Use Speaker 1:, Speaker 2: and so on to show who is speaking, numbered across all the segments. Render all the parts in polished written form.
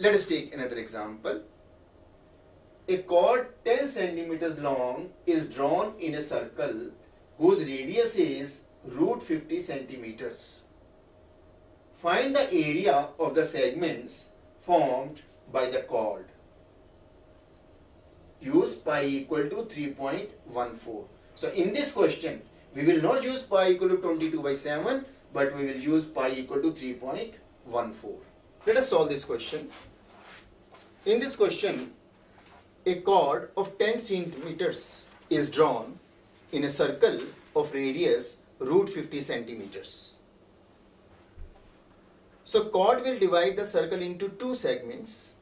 Speaker 1: Let us take another example. A chord 10 centimeters long is drawn in a circle whose radius is root 50 centimeters. Find the area of the segments formed by the chord. Use pi equal to 3.14. So in this question, we will not use pi equal to 22/7, but we will use pi equal to 3.14. Let us solve this question. In this question, a chord of 10 centimeters is drawn in a circle of radius root 50 centimeters. So chord will divide the circle into two segments.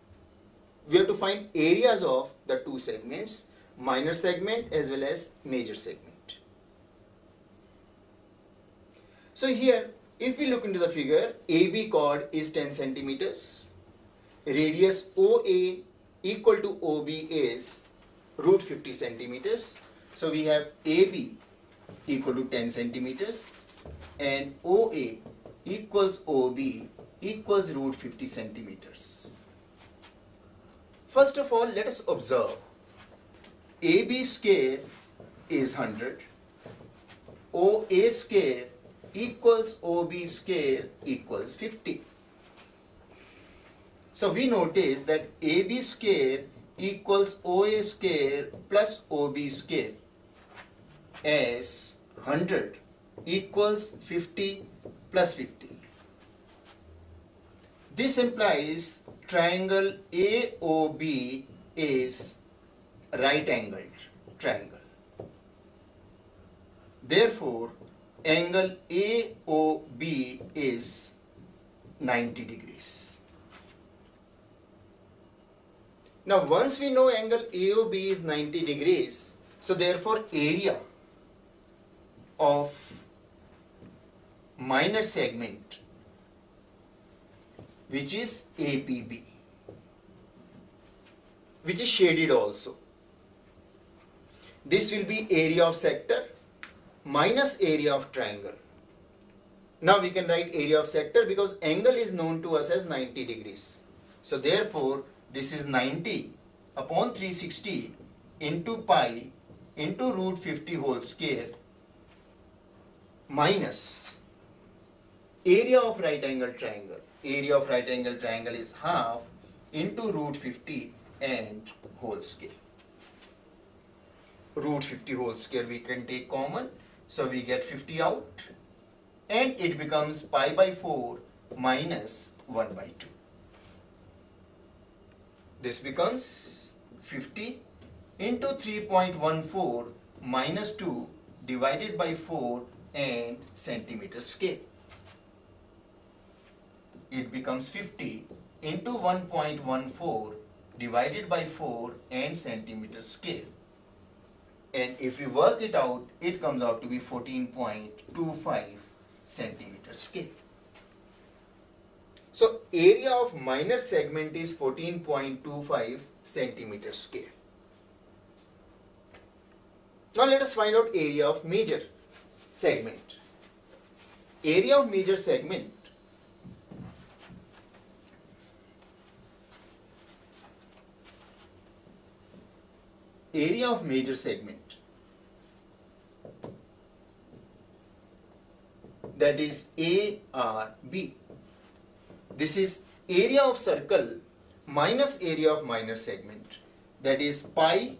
Speaker 1: We have to find areas of the two segments, minor segment as well as major segment. So here, if we look into the figure, AB chord is 10 centimeters. Radius OA equal to OB is root 50 centimeters. So we have AB equal to 10 centimeters and OA equals OB equals root 50 centimeters. First of all, let us observe. AB square is 100. OA square equals OB square equals 50. So we notice that AB square equals OA square plus OB square as 100 equals 50 plus 50. This implies triangle AOB is right angled triangle. Therefore, angle AOB is 90 degrees. Now once we know angle AOB is 90 degrees, so therefore area of minor segment, which is APB, which is shaded also. This will be area of sector minus area of triangle. Now we can write area of sector because angle is known to us as 90 degrees. So therefore this is 90 upon 360 into pi into root 50 whole square minus area of right angle triangle. Area of right angle triangle is half into root 50 and whole square. Root 50 whole square we can take common, so we get 50 out and it becomes pi by 4 minus 1 by 2. This becomes 50 into 3.14 minus 2 divided by 4 and centimeter square. It becomes 50 into 1.14 divided by 4 and centimeter square. And if we work it out, it comes out to be 14.25 centimeter square. So area of minor segment is 14.25 centimeter square. Now let us find out area of major segment. Area of major segment that is ARB. This is area of circle minus area of minor segment, that is pi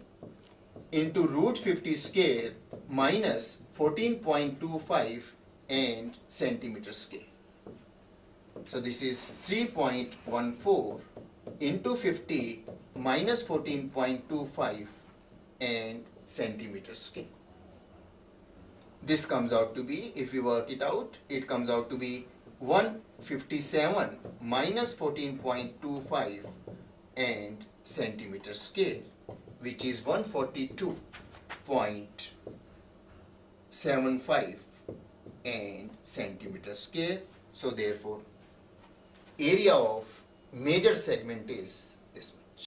Speaker 1: into root 50 square minus 14.25 and centimeter square. So this is 3.14 into 50 minus 14.25 and centimeter square. This comes out to be, if you work it out, it comes out to be 157 minus 14.25 and centimeter square, which is 142.75 and centimeter square. So therefore area of major segment is